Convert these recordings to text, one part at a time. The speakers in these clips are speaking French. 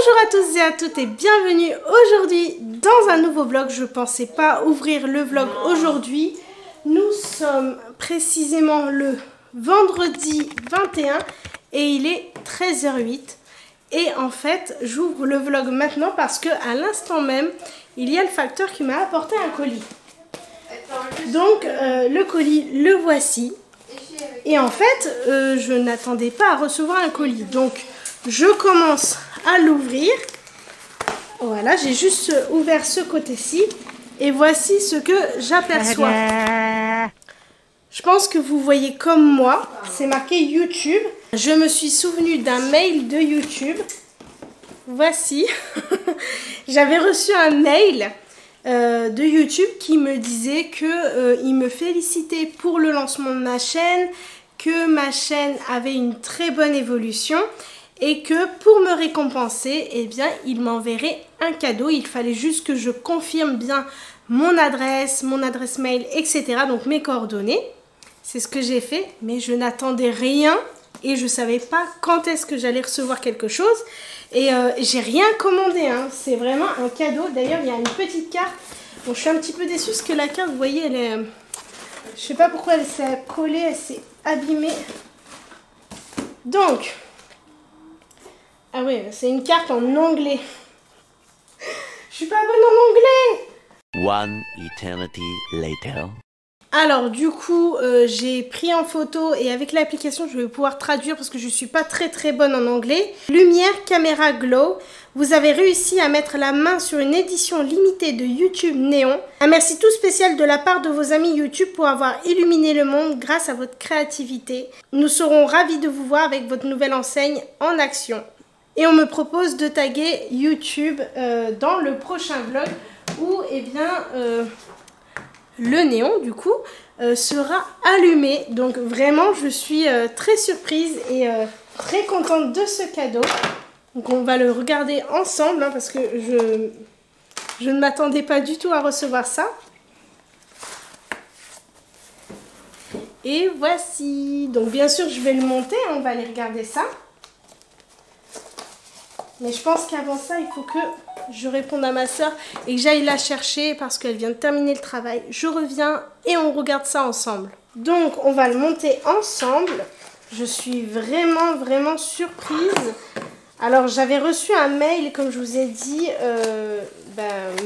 Bonjour à tous et à toutes et bienvenue aujourd'hui dans un nouveau vlog. Je pensais pas ouvrir le vlog aujourd'hui. Nous sommes précisément le vendredi 21 et il est 13h08. Et en fait, j'ouvre le vlog maintenant parce que à l'instant même, il y a le facteur qui m'a apporté un colis. Donc le colis, le voici. Et en fait, je n'attendais pas à recevoir un colis. Donc je commence à l'ouvrir. Voilà, j'ai juste ouvert ce côté-ci. Et voici ce que j'aperçois. Je pense que vous voyez comme moi, c'est marqué YouTube. Je me suis souvenu d'un mail de YouTube. Voici. J'avais reçu un mail de YouTube qui me disait que il me félicitait pour le lancement de ma chaîne, que ma chaîne avait une très bonne évolution et que pour me récompenser, eh bien, il m'enverrait un cadeau. Il fallait juste que je confirme bien mon adresse mail, etc. Donc mes coordonnées. C'est ce que j'ai fait, mais je n'attendais rien et je ne savais pas quand est-ce que j'allais recevoir quelque chose. Et j'ai rien commandé, hein. C'est vraiment un cadeau. D'ailleurs, il y a une petite carte. Bon, je suis un petit peu déçue parce que la carte, vous voyez, elle est... Je sais pas pourquoi elle s'est collée, elle s'est abîmée. Donc... Ah oui, c'est une carte en anglais. Je suis pas bonne en anglais. One eternity later. Alors du coup, j'ai pris en photo et avec l'application, je vais pouvoir traduire parce que je suis pas très bonne en anglais. Lumière, caméra, glow. Vous avez réussi à mettre la main sur une édition limitée de YouTube Néon. Un merci tout spécial de la part de vos amis YouTube pour avoir illuminé le monde grâce à votre créativité. Nous serons ravis de vous voir avec votre nouvelle enseigne en action. Et on me propose de taguer YouTube dans le prochain vlog où, eh bien... le néon du coup sera allumé. Donc vraiment je suis très surprise et très contente de ce cadeau. Donc on va le regarder ensemble hein, parce que je ne m'attendais pas du tout à recevoir ça. Et voici. Donc bien sûr je vais le monter, on va aller regarder ça. Mais je pense qu'avant ça, il faut que je réponde à ma soeur et que j'aille la chercher parce qu'elle vient de terminer le travail. Je reviens et on regarde ça ensemble. Donc, on va le monter ensemble. Je suis vraiment surprise. Alors, j'avais reçu un mail, comme je vous ai dit,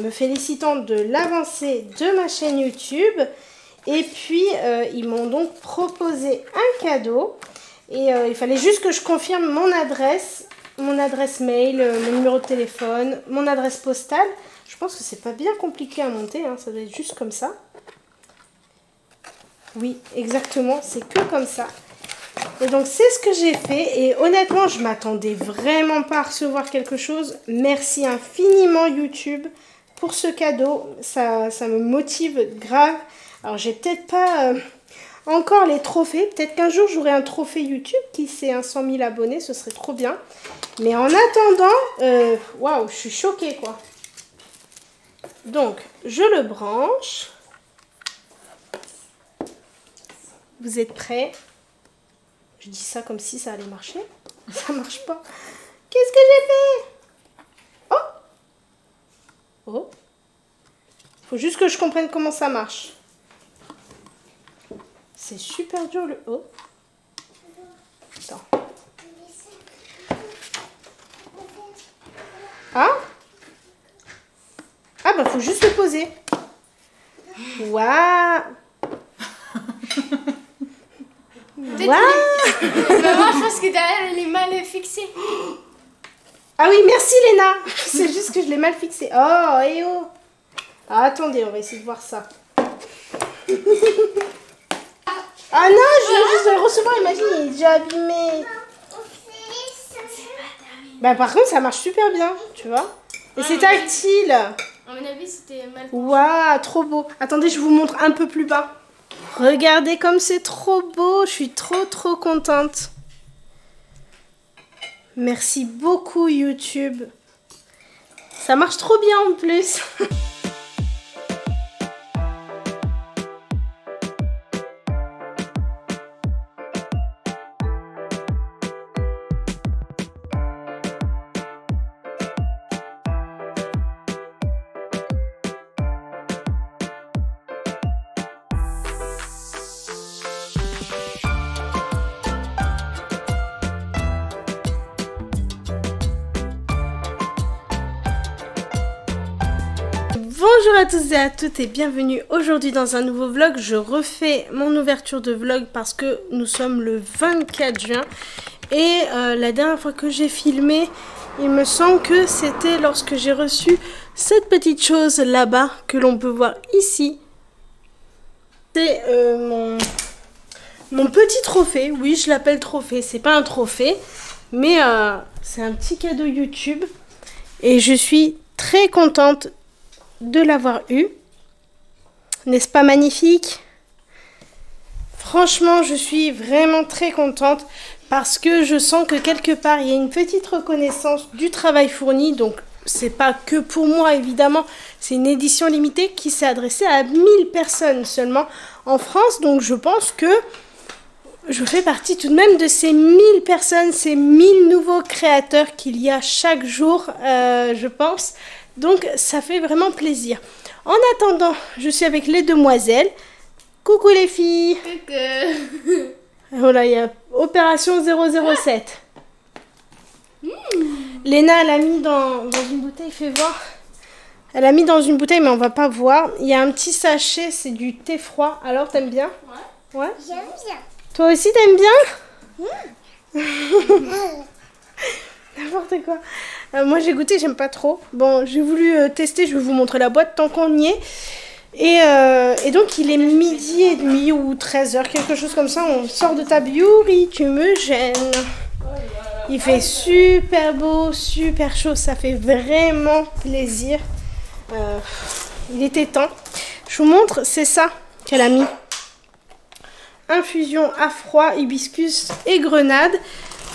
me félicitant de l'avancée de ma chaîne YouTube. Et puis, ils m'ont donc proposé un cadeau. Et il fallait juste que je confirme mon adresse mail, mon numéro de téléphone, mon adresse postale. Je pense que c'est pas bien compliqué à monter, hein, ça doit être juste comme ça. Oui, exactement, c'est que comme ça. Et donc c'est ce que j'ai fait et honnêtement, je m'attendais vraiment pas à recevoir quelque chose. Merci infiniment YouTube pour ce cadeau, ça me motive grave. Alors j'ai peut-être pas... encore les trophées, peut-être qu'un jour j'aurai un trophée YouTube qui sait 100 000 abonnés, ce serait trop bien. Mais en attendant, waouh, je suis choquée quoi. Donc, je le branche. Vous êtes prêts? Je dis ça comme si ça allait marcher. Ça marche pas. Qu'est-ce que j'ai fait? Oh! Oh! Faut juste que je comprenne comment ça marche. C'est super dur le haut. Attends. Ah? Ah bah faut juste le poser. Waouh! Waouh! Maman, je pense que derrière elle est mal fixée. Ah oui, merci Léna. C'est juste que je l'ai mal fixé. Oh, et oh. Ah, attendez, on va essayer de voir ça. Ah non, je viens juste de le recevoir, imagine, il est déjà abîmé. Bah par contre, ça marche super bien, tu vois. Et c'est tactile. À mon avis, c'était mal. Waouh, trop beau. Attendez, je vous montre un peu plus bas. Regardez comme c'est trop beau, je suis trop contente. Merci beaucoup YouTube. Ça marche trop bien en plus. Bonjour à tous et à toutes et bienvenue aujourd'hui dans un nouveau vlog. Je refais mon ouverture de vlog parce que nous sommes le 24 juin. Et la dernière fois que j'ai filmé, il me semble que c'était lorsque j'ai reçu cette petite chose là-bas que l'on peut voir ici. C'est mon petit trophée. Oui, je l'appelle trophée. C'est pas un trophée, mais c'est un petit cadeau YouTube. Et je suis très contente de l'avoir eu. N'est-ce pas magnifique? Franchement, je suis vraiment très contente parce que je sens que quelque part, il y a une petite reconnaissance du travail fourni. Donc, c'est pas que pour moi, évidemment. C'est une édition limitée qui s'est adressée à 1000 personnes seulement en France. Donc, je pense que je fais partie tout de même de ces 1000 personnes, ces 1000 nouveaux créateurs qu'il y a chaque jour, je pense. Donc, ça fait vraiment plaisir. En attendant, je suis avec les demoiselles. Coucou les filles. Coucou. Voilà, il y a Opération 007. Léna, elle a mis dans une bouteille, fais voir. Elle a mis dans une bouteille, mais on va pas voir. Il y a un petit sachet, c'est du thé froid. Alors, t'aimes bien? Ouais. J'aime bien. Toi aussi, t'aimes bien? N'importe quoi. Moi, j'ai goûté, j'aime pas trop. Bon, j'ai voulu tester, je vais vous montrer la boîte tant qu'on y est. Et donc, il est midi et demi ou 13h, quelque chose comme ça. On sort de table. Yuri, tu me gênes. Il fait super beau, super chaud. Ça fait vraiment plaisir. Il était temps. Je vous montre, c'est ça qu'elle a mis. Infusion à froid, hibiscus et grenade.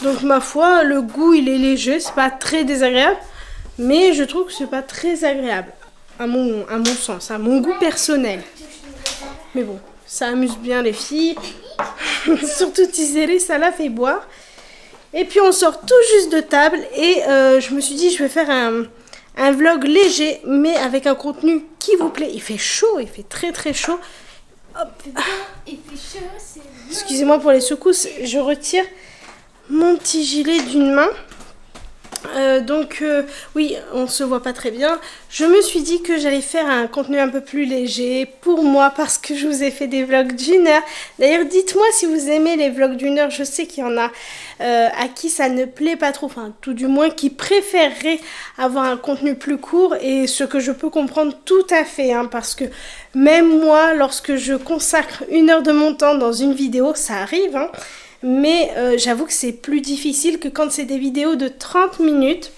Donc ma foi, le goût il est léger, c'est pas très désagréable, mais je trouve que c'est pas très agréable à mon sens, à mon goût personnel. Mais bon, ça amuse bien les filles, surtout Tizeri, ça la fait boire. Et puis on sort tout juste de table et je me suis dit je vais faire un vlog léger, mais avec un contenu qui vous plaît. Il fait chaud, il fait très très chaud. Hop. Il fait chaud, c'est bien. Excusez-moi pour les secousses, je retire mon petit gilet d'une main. Oui, on se voit pas très bien. Je me suis dit que j'allais faire un contenu un peu plus léger pour moi parce que je vous ai fait des vlogs d'1 heure. D'ailleurs, dites-moi si vous aimez les vlogs d'1 heure. Je sais qu'il y en a à qui ça ne plaît pas trop, enfin tout du moins qui préféreraient avoir un contenu plus court, et ce que je peux comprendre tout à fait, hein, parce que même moi, lorsque je consacre 1 heure de mon temps dans une vidéo, ça arrive, hein. Mais j'avoue que c'est plus difficile que quand c'est des vidéos de 30 minutes.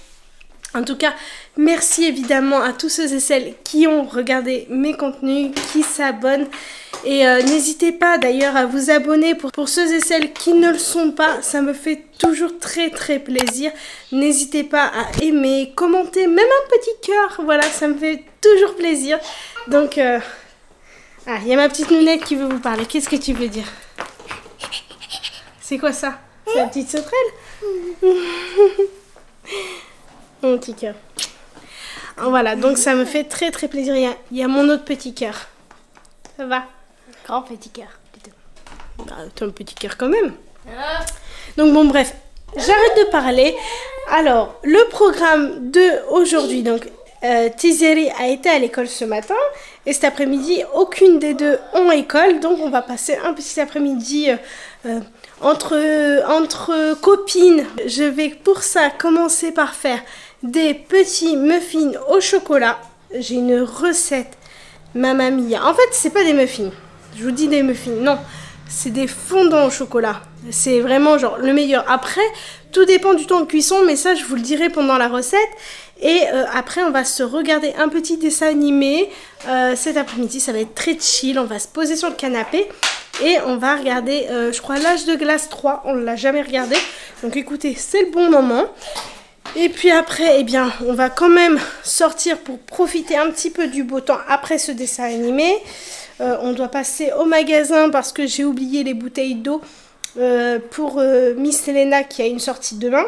En tout cas, merci évidemment à tous ceux et celles qui ont regardé mes contenus, qui s'abonnent. Et n'hésitez pas d'ailleurs à vous abonner pour ceux et celles qui ne le sont pas. Ça me fait toujours très très plaisir. N'hésitez pas à aimer, commenter, même un petit cœur. Voilà, ça me fait toujours plaisir. Donc, ah, il y a ma petite nounette qui veut vous parler. Qu'est-ce que tu veux dire ? C'est quoi ça? C'est la petite sauterelle? Mon petit cœur. Voilà, donc ça me fait très très plaisir. Il y a mon autre petit cœur. Ça va? Grand petit cœur, plutôt. Bah, t'as un petit cœur quand même. Donc bon, bref, j'arrête de parler. Alors, le programme de aujourd'hui, donc Tizeri a été à l'école ce matin et cet après-midi, aucune des deux ont école. Donc on va passer un petit après-midi entre copines. Je vais pour ça commencer par faire des petits muffins au chocolat. J'ai une recette Mamma Mia. En fait, c'est pas des muffins. Je vous dis des muffins. Non, c'est des fondants au chocolat. C'est vraiment genre le meilleur. Après, tout dépend du temps de cuisson, mais ça, je vous le dirai pendant la recette. Et après, on va se regarder un petit dessin animé. Cet après-midi, ça va être très chill. On va se poser sur le canapé. Et on va regarder, je crois, L'Âge de glace 3. On ne l'a jamais regardé. Donc écoutez, c'est le bon moment. Et puis après, eh bien, on va quand même sortir pour profiter un petit peu du beau temps après ce dessin animé. On doit passer au magasin parce que j'ai oublié les bouteilles d'eau pour Miss Elena qui a une sortie demain.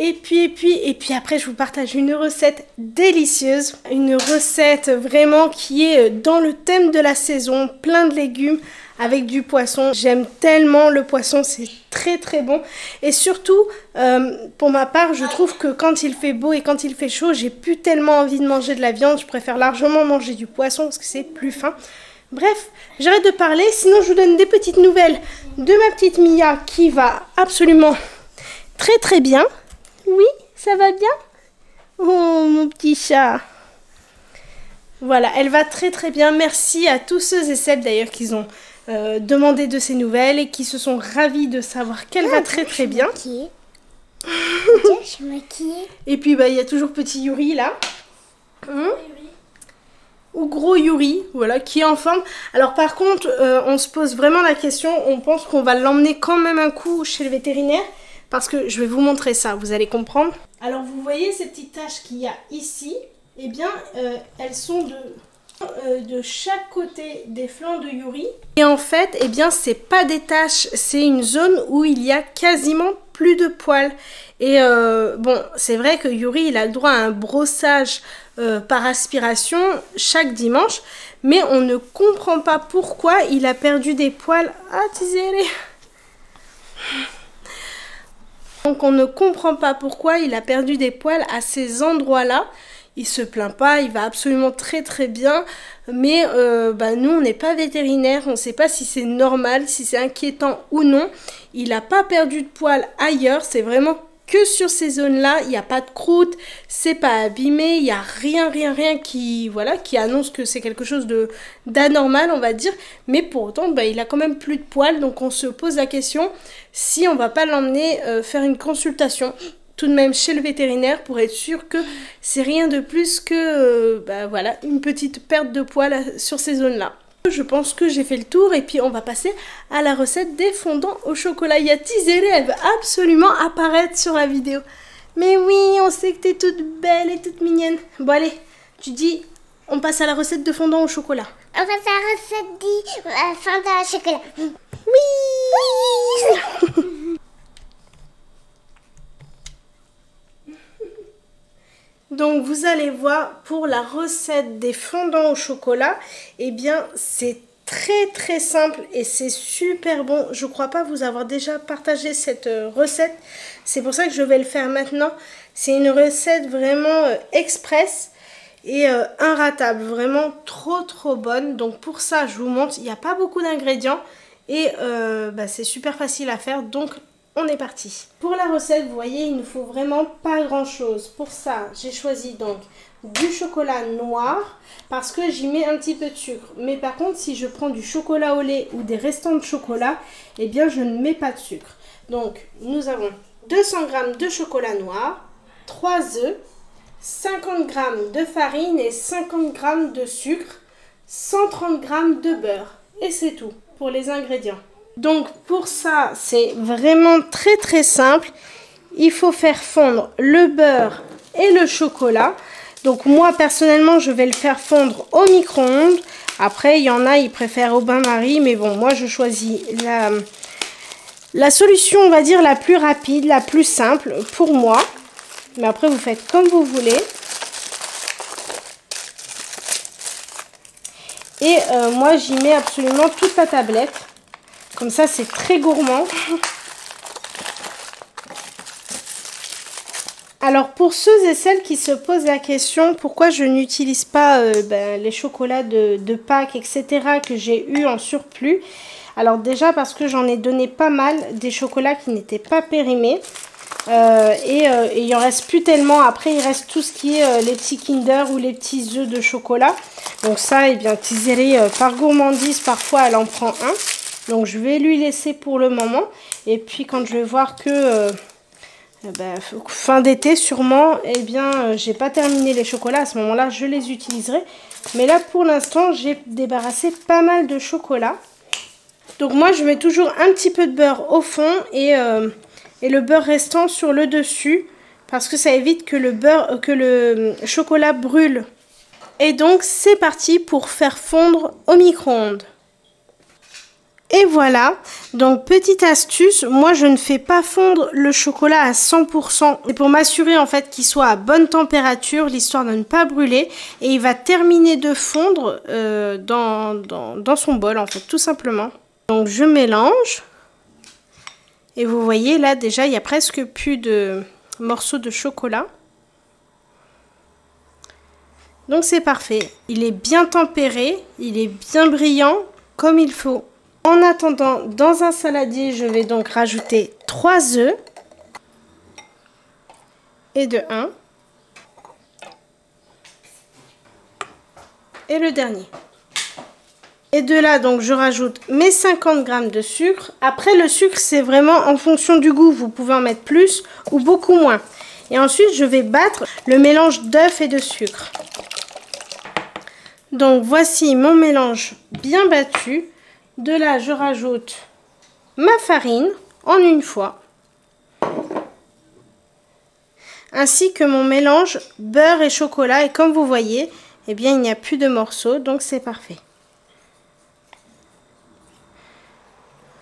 Et puis après je vous partage une recette délicieuse. Une recette vraiment qui est dans le thème de la saison, plein de légumes avec du poisson. J'aime tellement le poisson, c'est très très bon. Et surtout, pour ma part, je trouve que quand il fait beau et quand il fait chaud, j'ai plus tellement envie de manger de la viande. Je préfère largement manger du poisson parce que c'est plus fin. Bref, j'arrête de parler, sinon je vous donne des petites nouvelles de ma petite Mia qui va absolument très très bien. Oui, ça va bien? Oh, mon petit chat. Voilà, elle va très très bien. Merci à tous ceux et celles d'ailleurs qui ont demandé de ces nouvelles et qui se sont ravis de savoir qu'elle va très très bien. Je suis maquillée. Et puis bah il y a toujours petit Yuri là. Ou gros Yuri, voilà, qui est en forme. Alors par contre, on se pose vraiment la question, on pense qu'on va l'emmener quand même un coup chez le vétérinaire. Parce que je vais vous montrer ça, vous allez comprendre. Alors vous voyez ces petites taches qu'il y a ici, eh bien elles sont de chaque côté des flancs de Yuri. Et en fait, eh bien c'est pas des taches, c'est une zone où il y a quasiment plus de poils. Et bon, c'est vrai que Yuri il a le droit à un brossage par aspiration chaque dimanche. Mais on ne comprend pas pourquoi il a perdu des poils. Ah, Tizéré. Donc on ne comprend pas pourquoi il a perdu des poils à ces endroits-là. Il se plaint pas, il va absolument très très bien. Mais nous on n'est pas vétérinaire, on ne sait pas si c'est normal, si c'est inquiétant ou non. Il n'a pas perdu de poils ailleurs, c'est vraiment que sur ces zones-là. Il n'y a pas de croûte, c'est pas abîmé, il n'y a rien qui annonce que c'est quelque chose d'anormal, on va dire. Mais pour autant, il a quand même plus de poils, donc on se pose la question si on va pas l'emmener faire une consultation tout de même chez le vétérinaire pour être sûr que c'est rien de plus que une petite perte de poils sur ces zones-là. Je pense que j'ai fait le tour et puis on va passer à la recette des fondants au chocolat. Il y a Tizéré, elle veut absolument apparaître sur la vidéo. Mais oui, on sait que t'es toute belle et toute mignonne. Bon allez, tu dis, on passe à la recette de fondant au chocolat. On va faire la recette de fondant au chocolat. Oui. Donc vous allez voir, pour la recette des fondants au chocolat, eh bien c'est très très simple et c'est super bon. Je crois pas vous avoir déjà partagé cette recette, c'est pour ça que je vais le faire maintenant. C'est une recette vraiment express et inratable, vraiment trop bonne. Donc pour ça je vous montre, il n'y a pas beaucoup d'ingrédients et c'est super facile à faire, donc on est parti. Pour la recette, vous voyez, il ne faut vraiment pas grand chose. Pour ça, j'ai choisi donc du chocolat noir parce que j'y mets un petit peu de sucre. Mais par contre, si je prends du chocolat au lait ou des restants de chocolat, eh bien je ne mets pas de sucre. Donc nous avons 200 g de chocolat noir, 3 œufs, 50 g de farine et 50 g de sucre, 130 g de beurre. Et c'est tout pour les ingrédients. Donc pour ça, c'est vraiment très simple. Il faut faire fondre le beurre et le chocolat. Donc moi personnellement, je vais le faire fondre au micro-ondes. Après, il y en a, ils préfèrent au bain-marie. Mais bon, moi je choisis la solution, on va dire, la plus rapide, la plus simple pour moi. Mais après, vous faites comme vous voulez. Et moi, j'y mets absolument toute la tablette. Comme ça, c'est très gourmand. Alors, pour ceux et celles qui se posent la question, pourquoi je n'utilise pas les chocolats de Pâques, etc., que j'ai eu en surplus. Alors déjà, parce que j'en ai donné pas mal, des chocolats qui n'étaient pas périmés. Il en reste plus tellement. Après, il reste tout ce qui est les petits Kinder ou les petits œufs de chocolat. Donc ça, eh bien, Tizéré, par gourmandise, parfois, elle en prend un. Donc je vais lui laisser pour le moment. Et puis quand je vais voir que fin d'été sûrement, eh bien j'ai pas terminé les chocolats. À ce moment-là, je les utiliserai. Mais là pour l'instant, j'ai débarrassé pas mal de chocolat. Donc moi je mets toujours un petit peu de beurre au fond et le beurre restant sur le dessus. Parce que ça évite que le chocolat brûle. Et donc c'est parti pour faire fondre au micro-ondes. Et voilà, donc petite astuce, moi je ne fais pas fondre le chocolat à 100%. C'est pour m'assurer en fait qu'il soit à bonne température, l'histoire de ne pas brûler. Et il va terminer de fondre dans son bol en fait, tout simplement. Donc je mélange. Et vous voyez là déjà il n'y a presque plus de morceaux de chocolat. Donc c'est parfait, il est bien tempéré, il est bien brillant comme il faut. En attendant, dans un saladier, je vais donc rajouter 3 œufs. Et de 1. Et le dernier. Et de là, donc, je rajoute mes 50 g de sucre. Après, le sucre, c'est vraiment en fonction du goût. Vous pouvez en mettre plus ou beaucoup moins. Et ensuite, je vais battre le mélange d'œufs et de sucre. Donc, voici mon mélange bien battu. De là, je rajoute ma farine en une fois, ainsi que mon mélange beurre et chocolat. Et comme vous voyez, eh bien, il n'y a plus de morceaux, donc c'est parfait.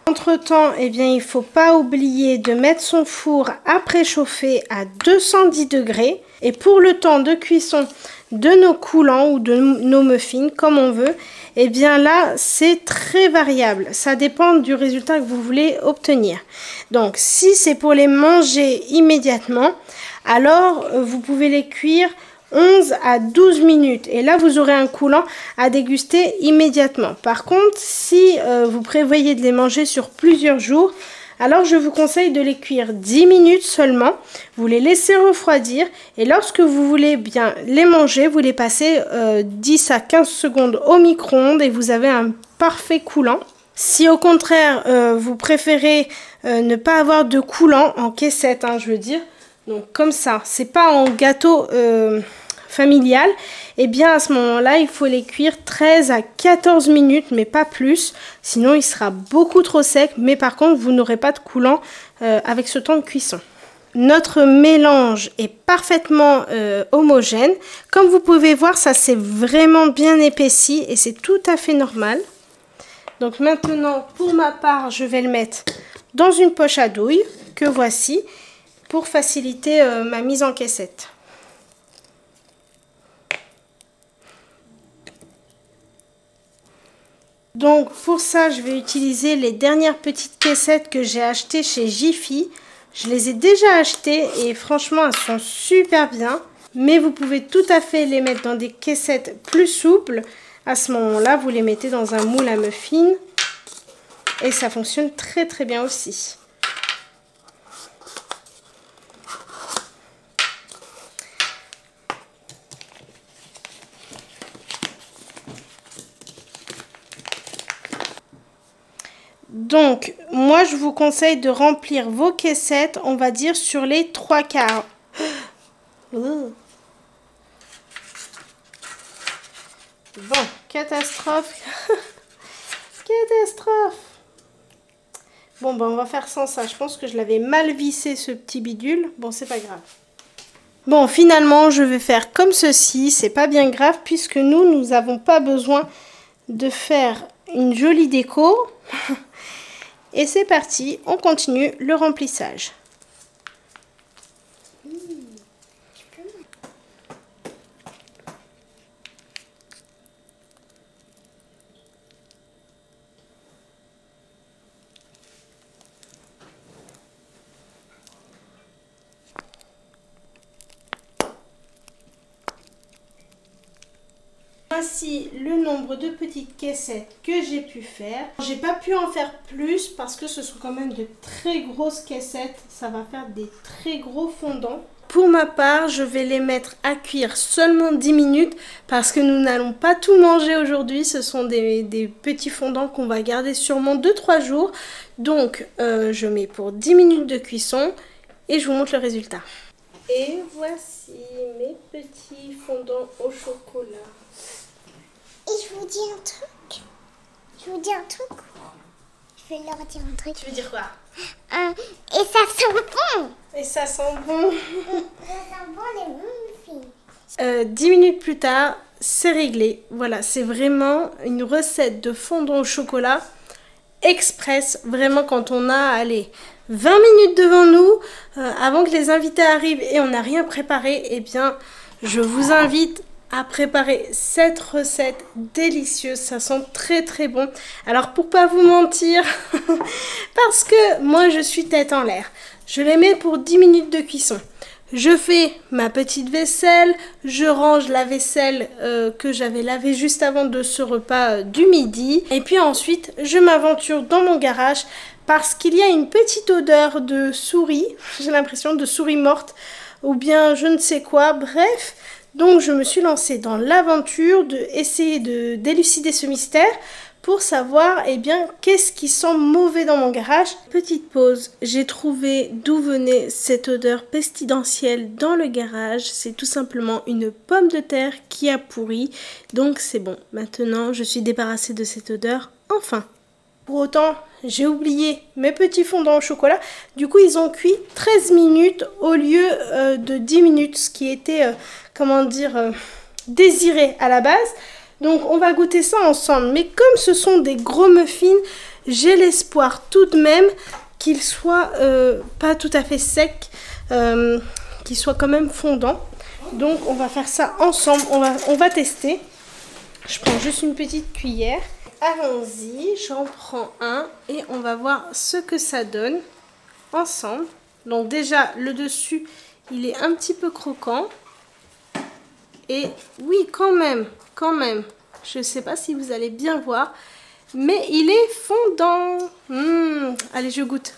Entre-temps, eh bien, il ne faut pas oublier de mettre son four à préchauffer à 210 degrés. Et pour le temps de cuisson de nos coulants ou de nos muffins, comme on veut, eh bien là, c'est très variable. Ça dépend du résultat que vous voulez obtenir. Donc, si c'est pour les manger immédiatement, alors vous pouvez les cuire 11 à 12 minutes. Et là, vous aurez un coulant à déguster immédiatement. Par contre, si vous prévoyez de les manger sur plusieurs jours, alors je vous conseille de les cuire 10 minutes seulement. Vous les laissez refroidir et lorsque vous voulez bien les manger, vous les passez 10 à 15 secondes au micro-ondes et vous avez un parfait coulant. Si au contraire, vous préférez ne pas avoir de coulant en caissette, hein, je veux dire, donc comme ça, c'est pas en gâteau familial, et bien à ce moment-là, il faut les cuire 13 à 14 minutes, mais pas plus. Sinon, il sera beaucoup trop sec, mais par contre, vous n'aurez pas de coulant avec ce temps de cuisson. Notre mélange est parfaitement homogène. Comme vous pouvez voir, ça s'est vraiment bien épaissi et c'est tout à fait normal. Donc maintenant, pour ma part, je vais le mettre dans une poche à douille que voici pour faciliter ma mise en caissette. Donc pour ça, je vais utiliser les dernières petites caissettes que j'ai achetées chez Jiffy. Je les ai déjà achetées et franchement, elles sont super bien. Mais vous pouvez tout à fait les mettre dans des caissettes plus souples. À ce moment-là, vous les mettez dans un moule à muffins et ça fonctionne très très bien aussi. Donc, moi, je vous conseille de remplir vos caissettes, on va dire, sur les 3/4. Bon, catastrophe. Catastrophe. Bon, ben, on va faire sans ça. Je pense que je l'avais mal vissé, ce petit bidule. Bon, c'est pas grave. Bon, finalement, je vais faire comme ceci. C'est pas bien grave, puisque nous n'avons pas besoin de faire une jolie déco. Et c'est parti, on continue le remplissage. Voici le nombre de petites caissettes que j'ai pu faire. J'ai pas pu en faire plus parce que ce sont quand même de très grosses caissettes. Ça va faire des très gros fondants. Pour ma part, je vais les mettre à cuire seulement 10 minutes parce que nous n'allons pas tout manger aujourd'hui. Ce sont des petits fondants qu'on va garder sûrement 2-3 jours. Donc, je mets pour 10 minutes de cuisson et je vous montre le résultat. Et voici mes petits fondants au chocolat. Et je vous dis un truc. Je vais leur dire un truc. Tu veux dire quoi? Et ça sent bon. Et ça sent bon. Ça sent bon les muffins. 10 minutes plus tard, c'est réglé. Voilà, c'est vraiment une recette de fondant au chocolat express, vraiment quand on a, allez, 20 minutes devant nous, avant que les invités arrivent et on n'a rien préparé, eh bien, je vous invite à préparer cette recette délicieuse. Ça sent très très bon. Alors pour pas vous mentir, parce que moi je suis tête en l'air, je les mets pour 10 minutes de cuisson. Je fais ma petite vaisselle, je range la vaisselle que j'avais lavée juste avant de ce repas du midi. Et puis ensuite, je m'aventure dans mon garage parce qu'il y a une petite odeur de souris. J'ai l'impression de souris morte ou bien je ne sais quoi, bref. Donc je me suis lancée dans l'aventure d'essayer de d'élucider ce mystère pour savoir eh bien qu'est-ce qui sent mauvais dans mon garage. Petite pause, j'ai trouvé d'où venait cette odeur pestilentielle dans le garage. C'est tout simplement une pomme de terre qui a pourri. Donc c'est bon, maintenant je suis débarrassée de cette odeur, enfin. Pour autant, j'ai oublié mes petits fondants au chocolat. Du coup, ils ont cuit 13 minutes au lieu de 10 minutes, ce qui était, comment dire, désiré à la base. Donc, on va goûter ça ensemble. Mais comme ce sont des gros muffins, j'ai l'espoir tout de même qu'ils soient pas tout à fait secs, qu'ils soient quand même fondants. Donc, on va faire ça ensemble. On va tester. Je prends juste une petite cuillère. Allons-y, j'en prends un et on va voir ce que ça donne ensemble. Donc déjà, le dessus, il est un petit peu croquant. Et oui, quand même. Je ne sais pas si vous allez bien voir, mais il est fondant. Allez, je goûte.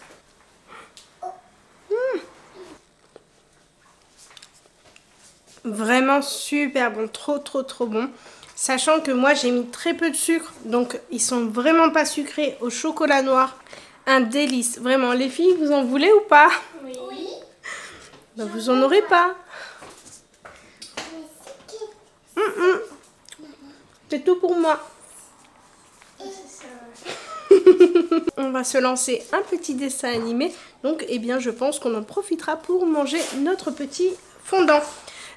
Vraiment super bon, trop bon. Sachant que moi j'ai mis très peu de sucre, donc ils sont vraiment pas sucrés, au chocolat noir. Un délice, vraiment. Les filles, vous en voulez ou pas? Oui. Ben, vous en aurez pas. C'est tout pour moi. On va se lancer un petit dessin animé. Donc, eh bien, je pense qu'on en profitera pour manger notre petit fondant.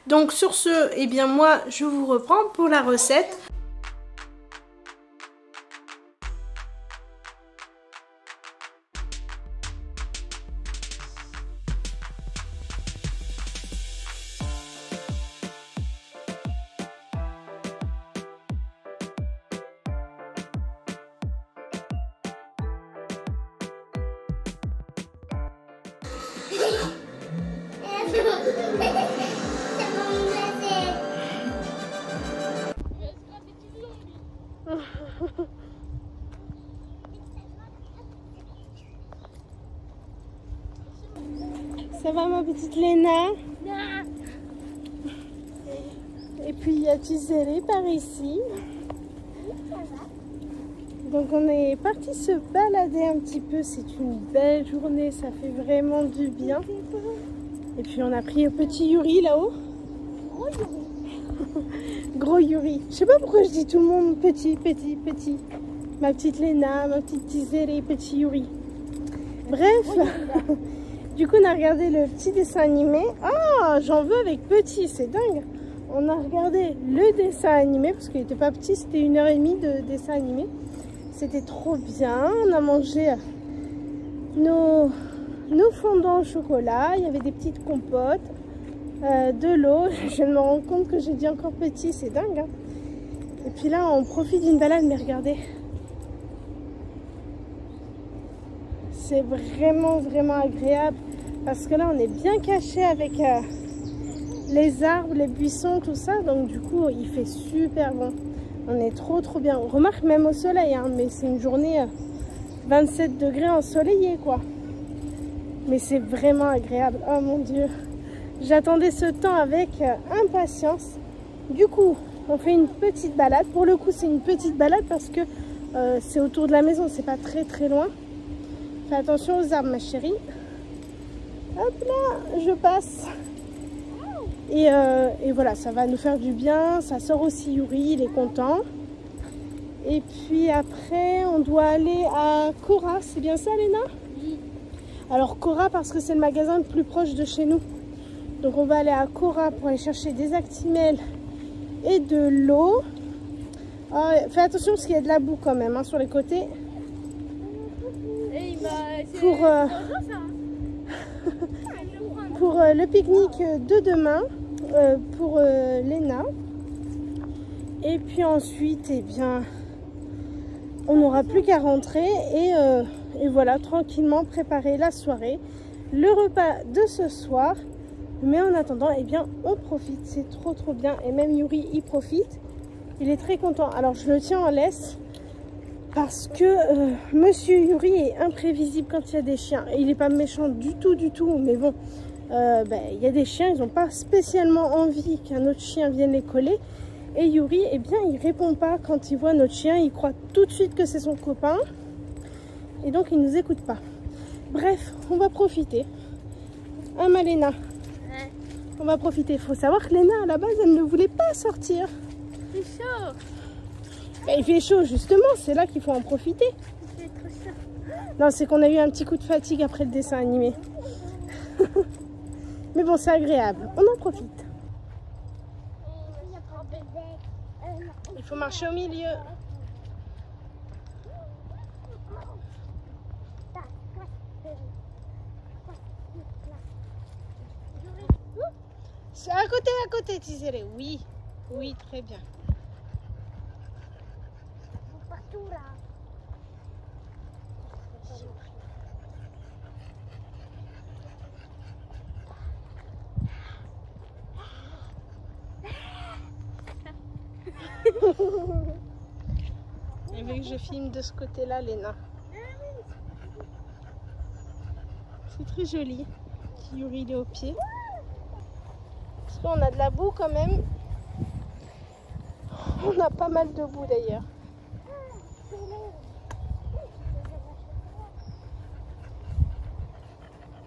Donc sur ce, eh bien moi je vous reprends pour la recette. Ça va ma petite Léna? Et puis il y a Tizéré par ici. Donc on est parti se balader un petit peu. C'est une belle journée, ça fait vraiment du bien. Et puis on a pris un petit Yuri là-haut. Gros Yuri. Gros Yuri. Je sais pas pourquoi je dis tout le monde petit. Ma petite Léna, ma petite Tizéré, petit Yuri. Bref. Du coup, on a regardé le petit dessin animé. Ah, j'en veux avec petit, c'est dingue. On a regardé le dessin animé, parce qu'il n'était pas petit, c'était 1h30 de dessin animé. C'était trop bien. On a mangé nos fondants au chocolat. Il y avait des petites compotes, de l'eau. Je viens de me rendre compte que j'ai dit encore petit, c'est dingue. Hein. Et puis là, on profite d'une balade, mais regardez. C'est vraiment agréable parce que là on est bien caché avec les arbres, les buissons, tout ça, donc du coup il fait super bon. On est trop bien. On remarque même au soleil, hein, mais c'est une journée 27 degrés ensoleillé quoi. Mais c'est vraiment agréable. Oh mon dieu, j'attendais ce temps avec impatience. Du coup on fait une petite balade. Pour le coup c'est une petite balade parce que c'est autour de la maison, c'est pas très loin. Fais attention aux arbres ma chérie. Hop là, je passe. Et voilà, ça va nous faire du bien. Ça sort aussi Yuri, il est content. Et puis après, on doit aller à Cora. C'est bien ça, Léna? Oui. Alors Cora parce que c'est le magasin le plus proche de chez nous. Donc on va aller à Cora pour aller chercher des Actimel et de l'eau. Fais attention parce qu'il y a de la boue quand même hein, sur les côtés. pour le pique-nique de demain pour Léna. Et puis ensuite, eh bien, on n'aura plus qu'à rentrer et voilà, tranquillement préparer la soirée, le repas de ce soir. Mais en attendant, eh bien, on profite, c'est trop bien. Et même Yuri, il profite, il est très content. Alors je le tiens en laisse parce que Monsieur Yuri est imprévisible quand il y a des chiens. Et il n'est pas méchant du tout, mais bon, il y a des chiens, ils n'ont pas spécialement envie qu'un autre chien vienne les coller. Et Yuri, eh bien, il répond pas quand il voit notre chien, il croit tout de suite que c'est son copain. Et donc, il nous écoute pas. Bref, on va profiter. Hein, Malena? Ouais. On va profiter. Il faut savoir que Léna, à la base, elle ne voulait pas sortir. Il fait chaud. Il fait chaud, justement. C'est là qu'il faut en profiter. Il fait trop chaud. Non, c'est qu'on a eu un petit coup de fatigue après le dessin animé. Mais bon, c'est agréable. On en profite. Il faut marcher au milieu. C'est à côté, Tizere. Oui, oui, très bien. Il veut que je filme de ce côté-là, Léna. C'est très joli. Yuri, il est au pied. Parce qu'on a de la boue quand même. On a pas mal de boue d'ailleurs.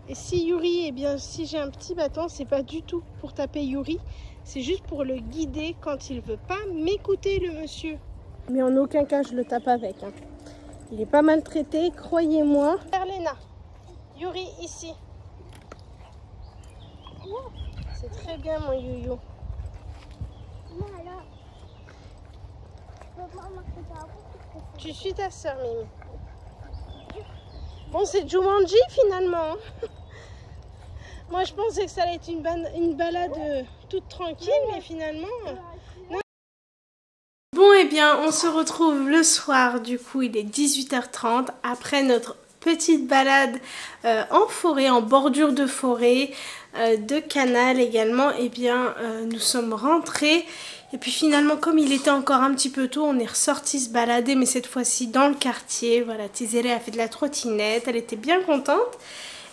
Et si Yuri, eh bien, si j'ai un petit bâton, c'est pas du tout pour taper Yuri. C'est juste pour le guider quand il veut pas m'écouter, le monsieur. Mais en aucun cas, je le tape avec. Hein. Il est pas maltraité, croyez-moi. Léna, Yuri, ici. C'est très bien, mon yoyo. Tu suis ta soeur, Mimi. Bon, c'est Jumanji, finalement. Moi, je pensais que ça allait être une balade toute tranquille, mais finalement... Non. Bon, eh bien, on se retrouve le soir. Du coup, il est 18h30. Après notre petite balade en forêt, en bordure de forêt, de canal également, eh bien, nous sommes rentrés. Et puis finalement, comme il était encore un petit peu tôt, on est ressorti se balader, mais cette fois-ci dans le quartier. Voilà, Tizere a fait de la trottinette, elle était bien contente.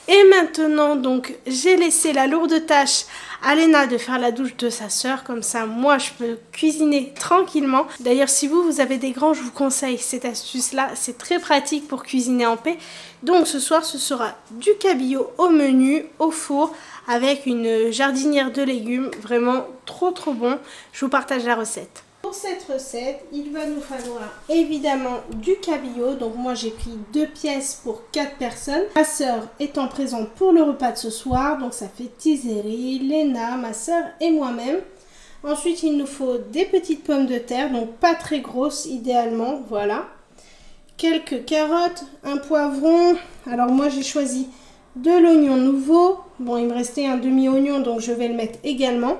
Et maintenant, donc, j'ai laissé la lourde tâche à Léna de faire la douche de sa soeur. Comme ça, moi, je peux cuisiner tranquillement. D'ailleurs, si vous avez des grands, je vous conseille cette astuce-là. C'est très pratique pour cuisiner en paix. Donc, ce soir, ce sera du cabillaud au menu, au four, avec une jardinière de légumes. Vraiment trop bon. Je vous partage la recette. Pour cette recette, il va nous falloir évidemment du cabillaud. Donc moi j'ai pris 2 pièces pour 4 personnes. Ma soeur étant présente pour le repas de ce soir. Donc ça fait Tizere, Léna, ma soeur et moi-même. Ensuite il nous faut des petites pommes de terre. Donc pas très grosses idéalement. Voilà. Quelques carottes, un poivron. Alors moi j'ai choisi de l'oignon nouveau. Bon, il me restait un demi-oignon donc je vais le mettre également.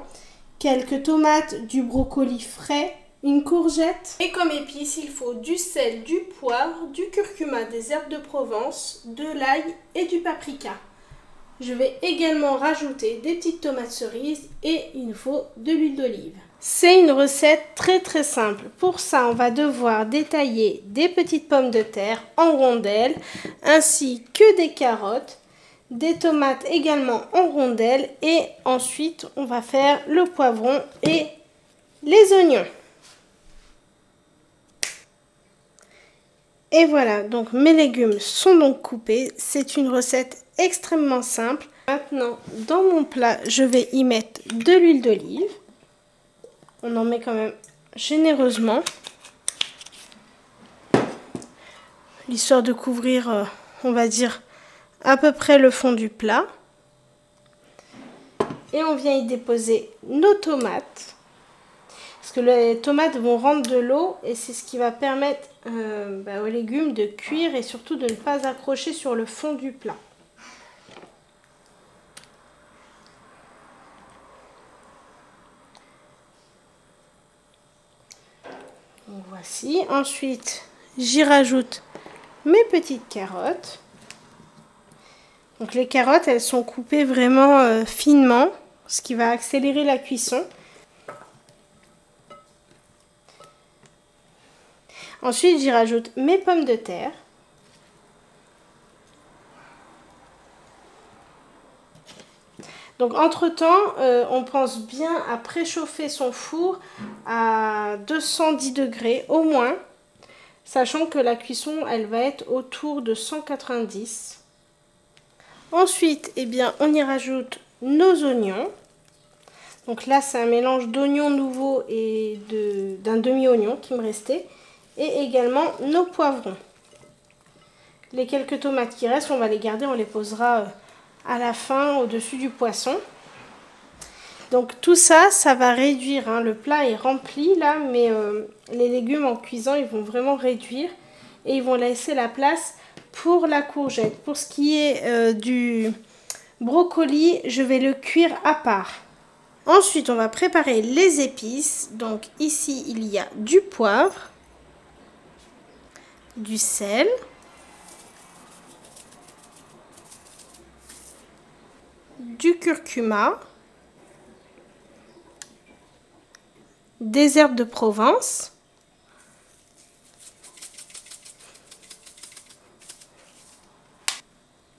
Quelques tomates, du brocoli frais, une courgette. Et comme épices, il faut du sel, du poivre, du curcuma, des herbes de Provence, de l'ail et du paprika. Je vais également rajouter des petites tomates cerises et il nous faut de l'huile d'olive. C'est une recette très simple. Pour ça, on va devoir détailler des petites pommes de terre en rondelles ainsi que des carottes. Des tomates également en rondelles et ensuite on va faire le poivron et les oignons. Et voilà, donc mes légumes sont donc coupés. C'est une recette extrêmement simple. Maintenant, dans mon plat, je vais y mettre de l'huile d'olive. On en met quand même généreusement. L'histoire de couvrir, on va dire, à peu près le fond du plat. Et on vient y déposer nos tomates. Parce que les tomates vont rendre de l'eau et c'est ce qui va permettre aux légumes de cuire et surtout de ne pas accrocher sur le fond du plat. Donc voici. Ensuite, j'y rajoute mes petites carottes. Donc les carottes, elles sont coupées vraiment finement, ce qui va accélérer la cuisson. Ensuite, j'y rajoute mes pommes de terre. Donc entre-temps, on pense bien à préchauffer son four à 210 degrés au moins, sachant que la cuisson, elle va être autour de 190. Ensuite, eh bien, on y rajoute nos oignons. Donc là, c'est un mélange d'oignons nouveaux et d'un demi-oignon qui me restait. Et également nos poivrons. Les quelques tomates qui restent, on va les garder, on les posera à la fin au-dessus du poisson. Donc tout ça, ça va réduire, hein. Le plat est rempli là, mais les légumes en cuisant, ils vont vraiment réduire. Et ils vont laisser la place pour la courgette. Pour ce qui est du brocoli, je vais le cuire à part. Ensuite, on va préparer les épices. Donc ici, il y a du poivre, du sel, du curcuma, des herbes de Provence,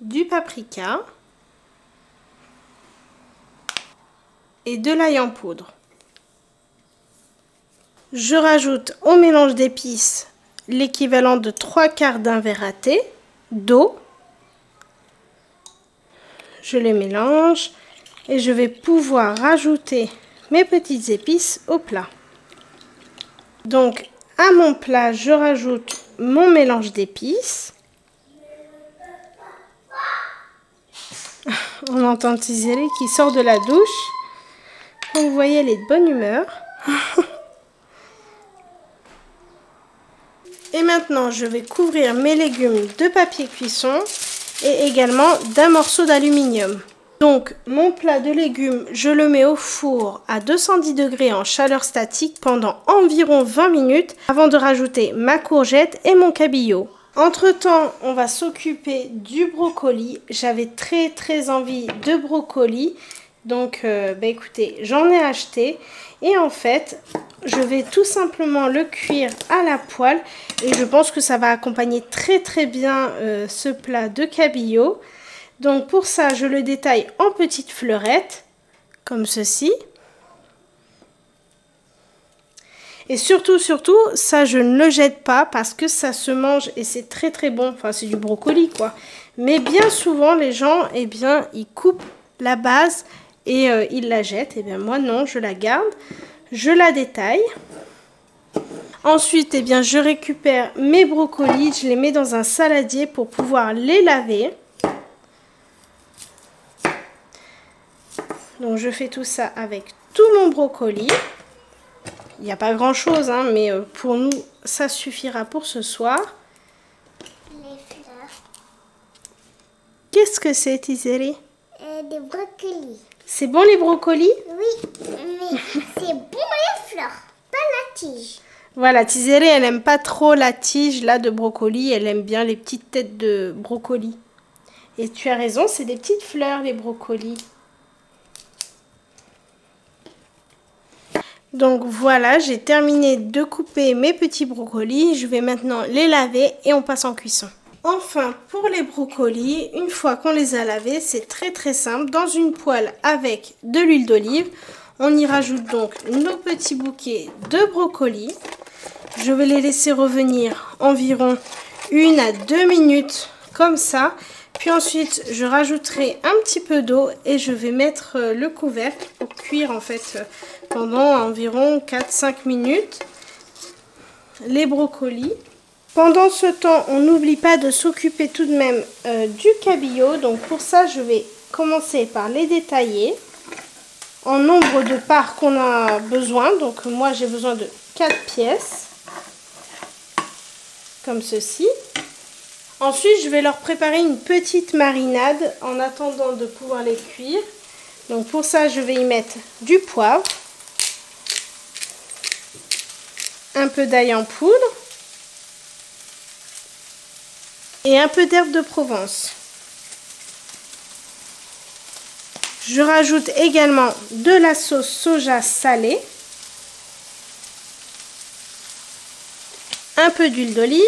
du paprika et de l'ail en poudre. Je rajoute au mélange d'épices l'équivalent de 3/4 d'un verre à thé d'eau. Je les mélange et je vais pouvoir rajouter mes petites épices au plat. Donc à mon plat, je rajoute mon mélange d'épices. On entend Tizeli qui sort de la douche. Comme vous voyez, elle est de bonne humeur. Et maintenant, je vais couvrir mes légumes de papier cuisson et également d'un morceau d'aluminium. Donc, mon plat de légumes, je le mets au four à 210 degrés en chaleur statique pendant environ 20 minutes avant de rajouter ma courgette et mon cabillaud. Entre-temps, on va s'occuper du brocoli. J'avais très envie de brocoli. Donc, écoutez, j'en ai acheté. Et en fait, je vais tout simplement le cuire à la poêle. Et je pense que ça va accompagner très bien ce plat de cabillaud. Donc, pour ça, je le détaille en petites fleurettes, comme ceci. Et surtout, ça je ne le jette pas parce que ça se mange et c'est très bon. Enfin, c'est du brocoli quoi. Mais bien souvent, les gens, eh bien, ils coupent la base et ils la jettent. Eh bien, moi non, je la garde. Je la détaille. Ensuite, eh bien, je récupère mes brocolis. Je les mets dans un saladier pour pouvoir les laver. Donc, je fais tout ça avec tout mon brocoli. Il n'y a pas grand chose, hein, mais pour nous, ça suffira pour ce soir. Les fleurs. Qu'est-ce que c'est, Tizeli? Des brocolis. C'est bon les brocolis? Oui, mais c'est bon les fleurs, pas la tige. Voilà, Tizeli, elle n'aime pas trop la tige là de brocoli. Elle aime bien les petites têtes de brocoli. Et tu as raison, c'est des petites fleurs les brocolis. Donc voilà, j'ai terminé de couper mes petits brocolis. Je vais maintenant les laver et on passe en cuisson. Enfin, pour les brocolis, une fois qu'on les a lavés, c'est très simple. Dans une poêle avec de l'huile d'olive, on y rajoute donc nos petits bouquets de brocolis. Je vais les laisser revenir environ 1 à 2 minutes comme ça. Puis ensuite, je rajouterai un petit peu d'eau et je vais mettre le couvercle pour cuire en fait pendant environ 4-5 minutes les brocolis. Pendant ce temps, on n'oublie pas de s'occuper tout de même du cabillaud. Donc pour ça, je vais commencer par les détailler. en nombre de parts qu'on a besoin. Donc moi j'ai besoin de 4 pièces, comme ceci. Ensuite je vais leur préparer une petite marinade en attendant de pouvoir les cuire. Donc pour ça je vais y mettre du poivre, un peu d'ail en poudre et un peu d'herbe de Provence. Je rajoute également de la sauce soja salée, un peu d'huile d'olive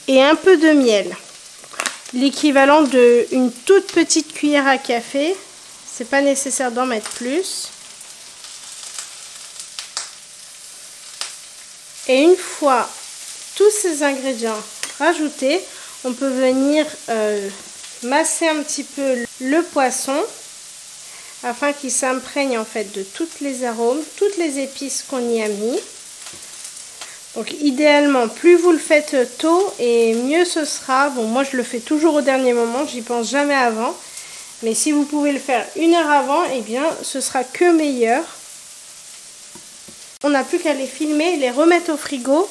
et un peu de miel. L'équivalent d'une toute petite cuillère à café. C'est pas nécessaire d'en mettre plus. Et une fois tous ces ingrédients rajoutés, on peut venir masser un petit peu le poisson afin qu'il s'imprègne en fait de tous les arômes, toutes les épices qu'on y a mis. Donc idéalement, plus vous le faites tôt et mieux ce sera. Bon, moi je le fais toujours au dernier moment, j'y pense jamais avant. Mais si vous pouvez le faire 1 heure avant, eh bien ce sera que meilleur. On n'a plus qu'à les filmer et les remettre au frigo.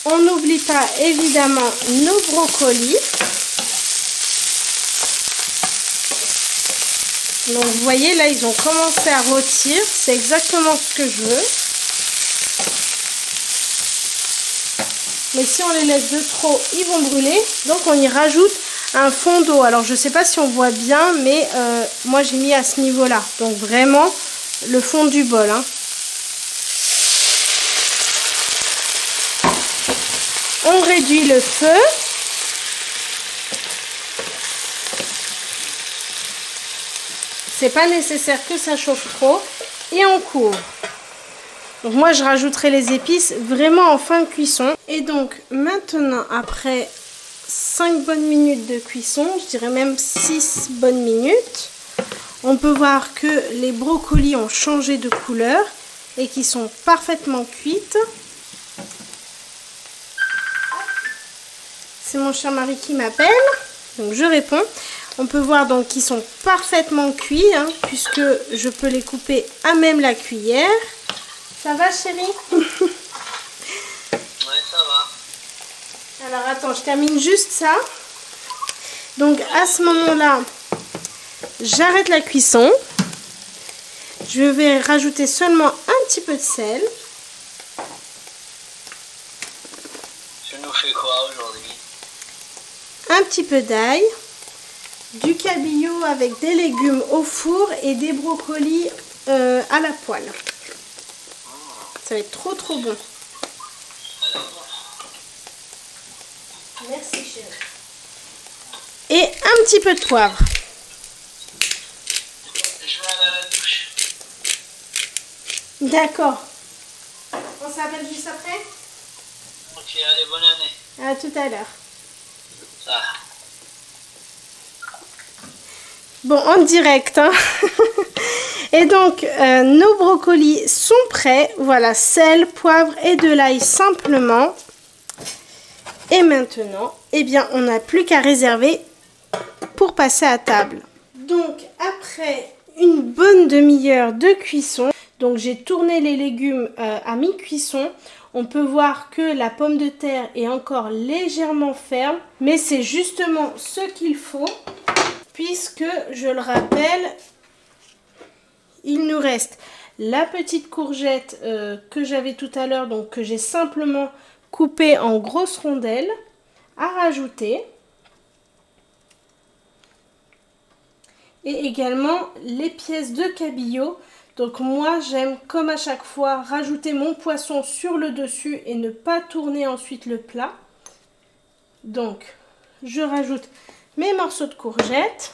On n'oublie pas évidemment nos brocolis. Donc vous voyez là ils ont commencé à rôtir, c'est exactement ce que je veux. Mais si on les laisse de trop, ils vont brûler. Donc on y rajoute un fond d'eau. Alors je ne sais pas si on voit bien, mais moi j'ai mis à ce niveau-là. Donc vraiment le fond du bol. Hein. On réduit le feu. C'est pas nécessaire que ça chauffe trop. Et on couvre. Donc moi je rajouterai les épices vraiment en fin de cuisson. Et donc maintenant après 5 bonnes minutes de cuisson, je dirais même 6 bonnes minutes, on peut voir que les brocolis ont changé de couleur et qu'ils sont parfaitement cuites. C'est mon cher mari qui m'appelle, donc je réponds. On peut voir donc qu'ils sont parfaitement cuits, hein, puisque je peux les couper à même la cuillère. Ça va chérie? Ouais, ça va. Alors attends, je termine juste ça. Donc à ce moment-là, j'arrête la cuisson. Je vais rajouter seulement un petit peu de sel. Tu nous fais quoi aujourd'hui? Un petit peu d'ail. Du cabillaud avec des légumes au four et des brocolis à la poêle. Ça va être trop bon. Merci chérie. Et un petit peu de poivre. Je vais aller à la douche. D'accord. On s'appelle juste après? Ok, allez, bonne année. À tout à l'heure. Ça. Bon, en direct, hein. Et donc, nos brocolis sont prêts. Voilà, sel, poivre et de l'ail simplement. Et maintenant, eh bien, on n'a plus qu'à réserver pour passer à table. Donc, après une bonne demi-heure de cuisson, donc j'ai tourné les légumes à mi-cuisson. On peut voir que la pomme de terre est encore légèrement ferme, mais c'est justement ce qu'il faut. Puisque, je le rappelle, il nous reste la petite courgette que j'avais tout à l'heure, donc que j'ai simplement coupée en grosses rondelles, à rajouter. Et également les pièces de cabillaud. Donc moi, j'aime comme à chaque fois rajouter mon poisson sur le dessus et ne pas tourner ensuite le plat. Donc, je rajoute mes morceaux de courgettes,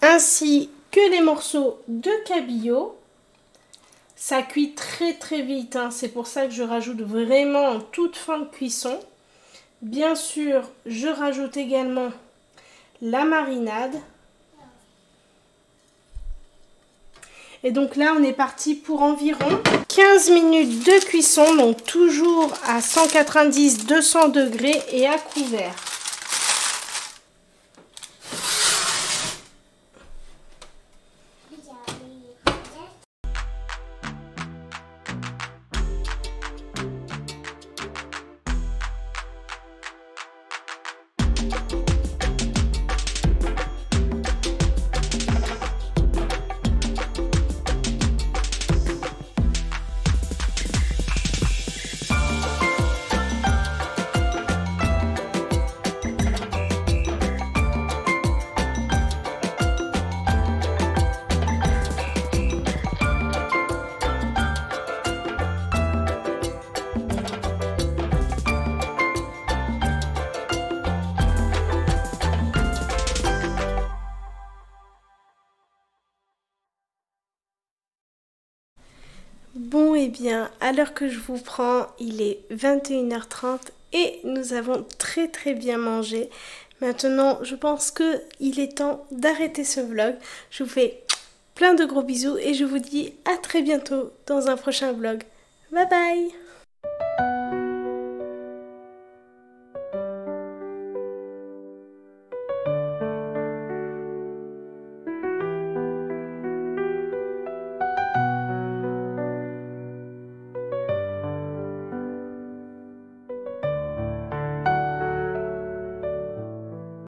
ainsi que les morceaux de cabillaud. Ça cuit très vite, hein. C'est pour ça que je rajoute vraiment en toute fin de cuisson. Bien sûr, je rajoute également la marinade. Et donc là, on est parti pour environ 15 minutes de cuisson, donc toujours à 190-200 degrés et à couvert. Bon et bien, à l'heure que je vous prends, il est 21h30 et nous avons très bien mangé. Maintenant, je pense qu'il est temps d'arrêter ce vlog. Je vous fais plein de gros bisous et je vous dis à très bientôt dans un prochain vlog. Bye bye!